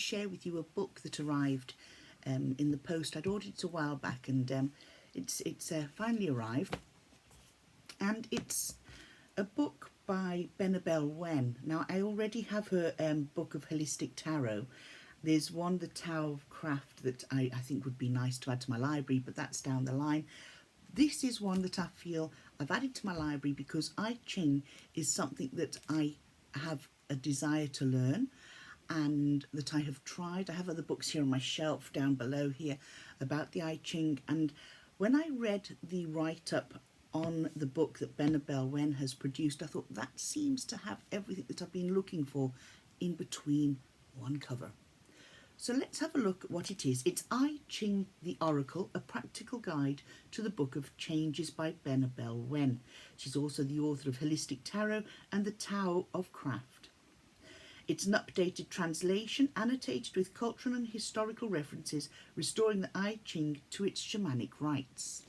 share with you a book that arrived in the post. I'd ordered it a while back, and it's finally arrived, and it's a book by BENEBELL Wen. Now, I already have her book of Holistic Tarot. There's one, the Tower of Craft, that I think would be nice to add to my library, but that's down the line. This is one that I feel I've added to my library because I Ching is something that I have a desire to learn and that I have tried. I have other books here on my shelf down below here about the I Ching, and when I read the write-up on the book that BENEBELL Wen has produced, I thought that seems to have everything that I've been looking for in between one cover. So let's have a look at what it is. It's I Ching the Oracle, a practical guide to the Book of Changes by BENEBELL Wen. She's also the author of Holistic Tarot and the Tower of Craft. It's an updated translation, annotated with cultural and historical references, restoring the I Ching to its shamanic rites.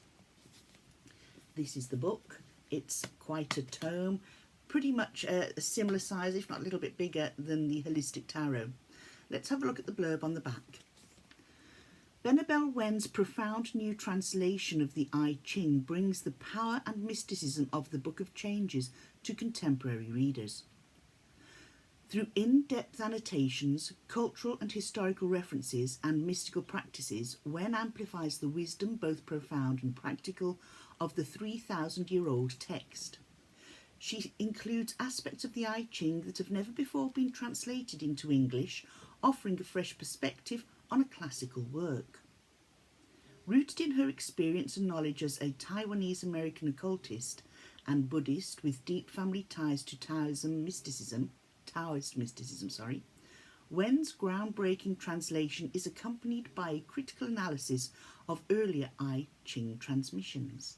This is the book. It's quite a tome, pretty much a similar size, if not a little bit bigger than the Holistic Tarot. Let's have a look at the blurb on the back. BENEBELL Wen's profound new translation of the I Ching brings the power and mysticism of the Book of Changes to contemporary readers. Through in-depth annotations, cultural and historical references, and mystical practices, Wen amplifies the wisdom, both profound and practical, of the 3,000-year-old text. She includes aspects of the I Ching that have never before been translated into English, offering a fresh perspective on a classical work. Rooted in her experience and knowledge as a Taiwanese-American occultist and Buddhist with deep family ties to Taoist mysticism, Wen's groundbreaking translation is accompanied by a critical analysis of earlier I Ching transmissions.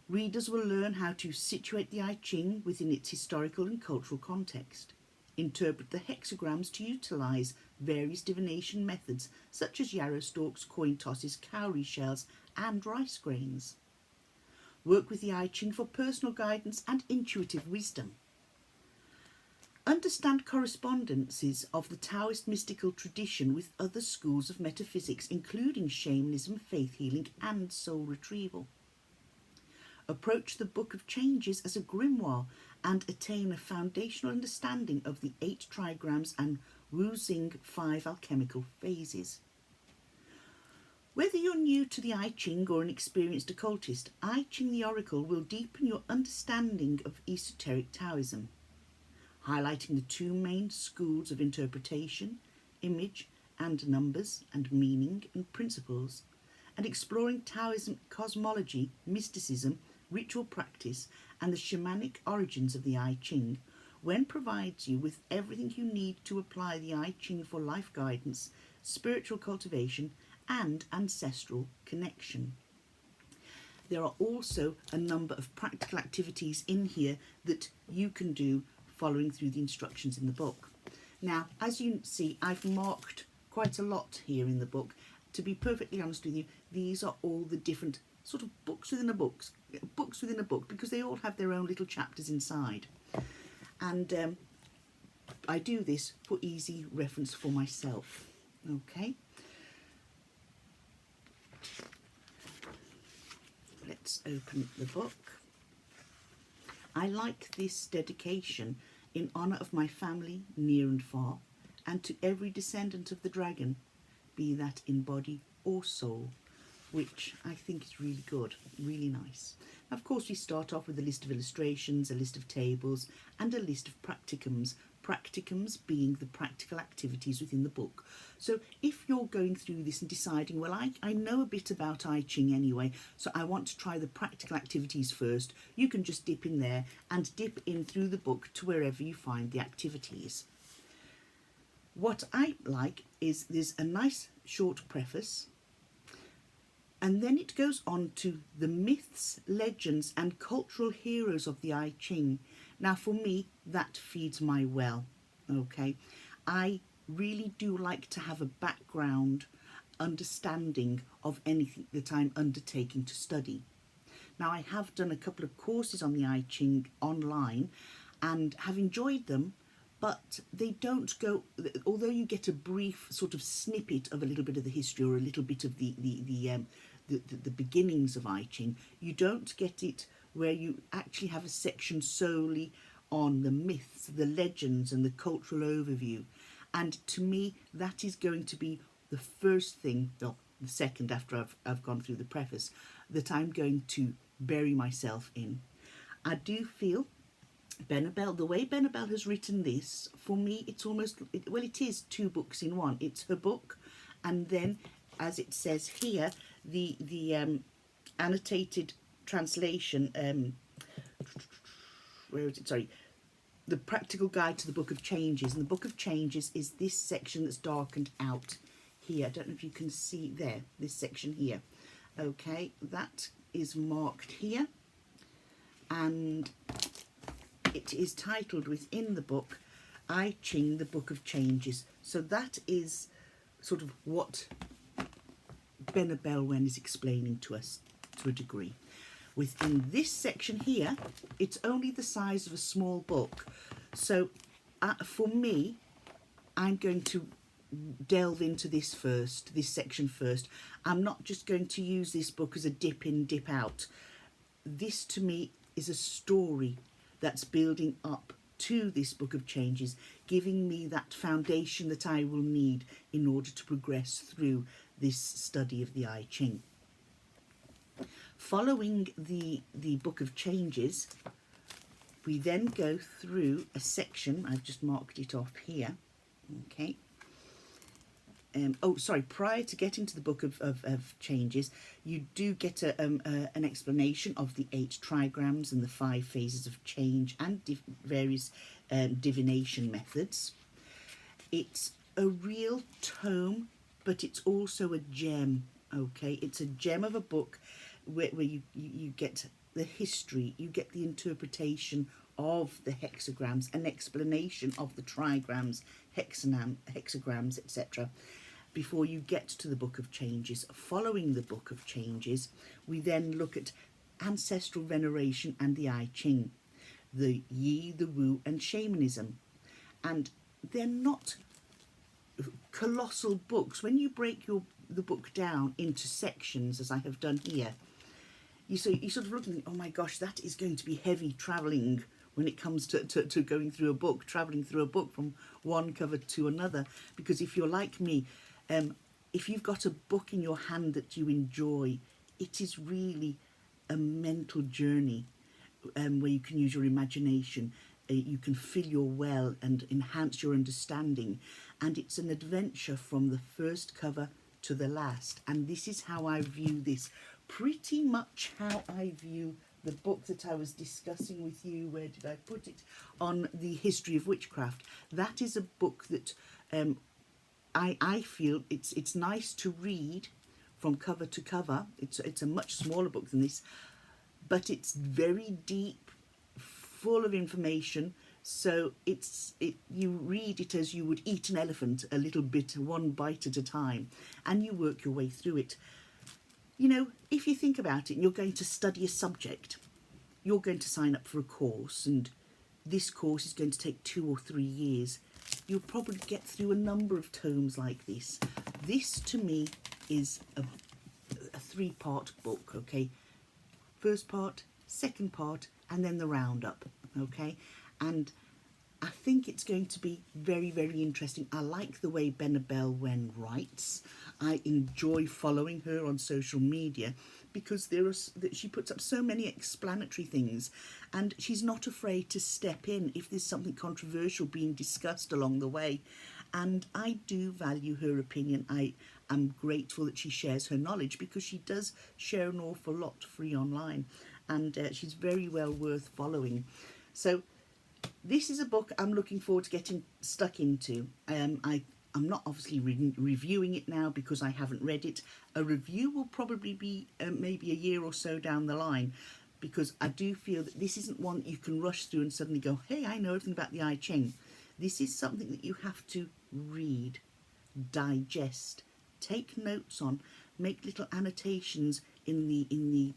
Readers will learn how to situate the I Ching within its historical and cultural context, interpret the hexagrams to utilise various divination methods such as yarrow stalks, coin tosses, cowrie shells and rice grains, work with the I Ching for personal guidance and intuitive wisdom, understand correspondences of the Taoist mystical tradition with other schools of metaphysics, including shamanism, faith healing and soul retrieval, approach the Book of Changes as a grimoire and attain a foundational understanding of the 8 trigrams and Wu Xing 5 alchemical phases. Whether you're new to the I Ching or an experienced occultist, I Ching the Oracle will deepen your understanding of esoteric Taoism, highlighting the 2 main schools of interpretation, image and numbers and meaning and principles, and exploring Taoism cosmology, mysticism, ritual practice and the shamanic origins of the I Ching. Wen provides you with everything you need to apply the I Ching for life guidance, spiritual cultivation and ancestral connection. There are also a number of practical activities in here that you can do following through the instructions in the book. Now, as you see, I've marked quite a lot here in the book. To be perfectly honest with you, these are all the different sort of books within a book, because they all have their own little chapters inside. And I do this for easy reference for myself. Okay. Let's open the book. I like this dedication in honour of my family near and far, and to every descendant of the dragon, be that in body or soul, which I think is really good, really nice. Of course, we start off with a list of illustrations, a list of tables, and a list of practicums. Practicums being the practical activities within the book. So if you're going through this and deciding, well, I know a bit about I Ching anyway, so I want to try the practical activities first, you can just dip in there and dip in through the book to wherever you find the activities. What I like is there's a nice short preface, and then it goes on to the myths, legends and cultural heroes of the I Ching. Now for me, that feeds my well, okay? I really do like to have a background understanding of anything that I'm undertaking to study. Now I have done a couple of courses on the I Ching online and have enjoyed them, but they don't go, although you get a brief sort of snippet of a little bit of the history or a little bit of the beginnings of I Ching, you don't get it where you actually have a section solely on the myths, the legends and the cultural overview. And to me, that is going to be the first thing, well, the second after I've gone through the preface, that I'm going to bury myself in. I do feel Benebell, the way Benebell has written this, for me, it's almost, well, it is two books in one. It's her book, and then, as it says here, the annotated translation, where is it? Sorry, the practical guide to the Book of Changes. And the Book of Changes is this section that's darkened out here. I don't know if you can see there, this section here. Okay, that is marked here, and it is titled within the book, I Ching the Book of Changes. So that is sort of what BENEBELL Wen is explaining to us to a degree. Within this section here, it's only the size of a small book. So for me, I'm going to delve into this first, this section first. I'm not just going to use this book as a dip in, dip out. This to me is a story that's building up to this Book of Changes, giving me that foundation that I will need in order to progress through this study of the I Ching. Following the Book of Changes, we then go through a section, I've just marked it off here, okay. Prior to getting to the Book of Changes, you do get an explanation of the 8 trigrams and the 5 phases of change and various divination methods. It's a real tome, but it's also a gem, okay? It's a gem of a book where you get the history, you get the interpretation of the hexagrams, an explanation of the trigrams, hexagrams, etc., before you get to the Book of Changes. Following the Book of Changes, we then look at ancestral veneration and the I Ching, the Yi, the Wu and shamanism. And they're not colossal books. When you break the book down into sections, as I have done here, you sort of looking, oh my gosh, that is going to be heavy travelling when it comes to going through a book, travelling through a book from one cover to another. Because if you're like me, if you've got a book in your hand that you enjoy, it is really a mental journey where you can use your imagination, you can fill your well and enhance your understanding. And it's an adventure from the first cover to the last. And this is how I view this. Pretty much how I view the book that I was discussing with you, where did I put it, on the history of witchcraft. That is a book that I feel it's nice to read from cover to cover. It's a much smaller book than this, but it's very deep, full of information. So you read it as you would eat an elephant, a little bit, one bite at a time, and you work your way through it. You know, if you think about it, and you're going to study a subject, you're going to sign up for a course, and this course is going to take 2 or 3 years. You'll probably get through a number of tomes like this. This, to me, is a 3-part book, okay? First part, second part, and then the roundup, okay? And I think it's going to be very, very interesting. I like the way BENEBELL Wen writes. I enjoy following her on social media because she puts up so many explanatory things, and she's not afraid to step in if there's something controversial being discussed along the way. And I do value her opinion. I am grateful that she shares her knowledge, because she does share an awful lot free online, and she's very well worth following. So this is a book I'm looking forward to getting stuck into. I'm not obviously reviewing it now because I haven't read it. A review will probably be maybe a year or so down the line, because I do feel that this isn't one that you can rush through and suddenly go, hey, I know everything about the I Ching. This is something that you have to read, digest, take notes on, make little annotations in the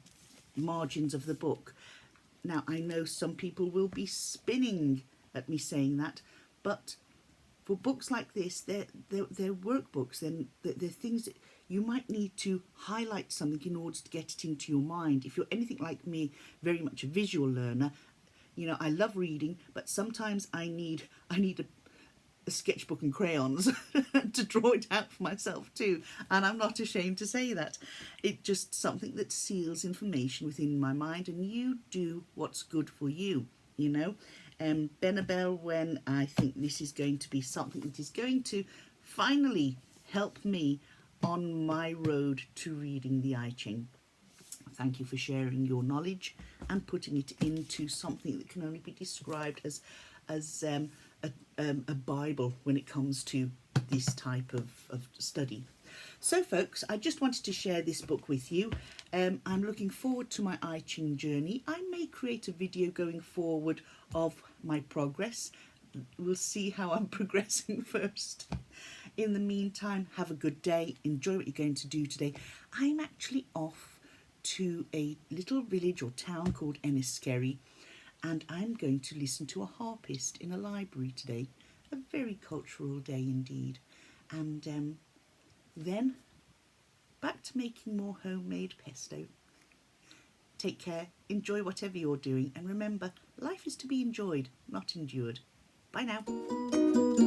margins of the book. Now, I know some people will be spinning at me saying that, But for books like this, they're workbooks, then they're things that you might need to highlight something in order to get it into your mind. If you're anything like me, very much a visual learner, you know, I love reading, but sometimes I need a sketchbook and crayons to draw it out for myself too, and I'm not ashamed to say that. It's just something that seals information within my mind, and you do what's good for you, you know. BENEBELL Wen, I think this is going to be something that is going to finally help me on my road to reading the I Ching. Thank you for sharing your knowledge and putting it into something that can only be described as a Bible when it comes to this type of study. So folks, I just wanted to share this book with you. I'm looking forward to my I Ching journey. I may create a video going forward of my progress. We'll see how I'm progressing first. In the meantime, have a good day. Enjoy what you're going to do today. I'm actually off to a little village or town called Enniskerry, and I'm going to listen to a harpist in a library today. A very cultural day indeed. And then back to making more homemade pesto. Take care, enjoy whatever you're doing, and remember, life is to be enjoyed, not endured. Bye now.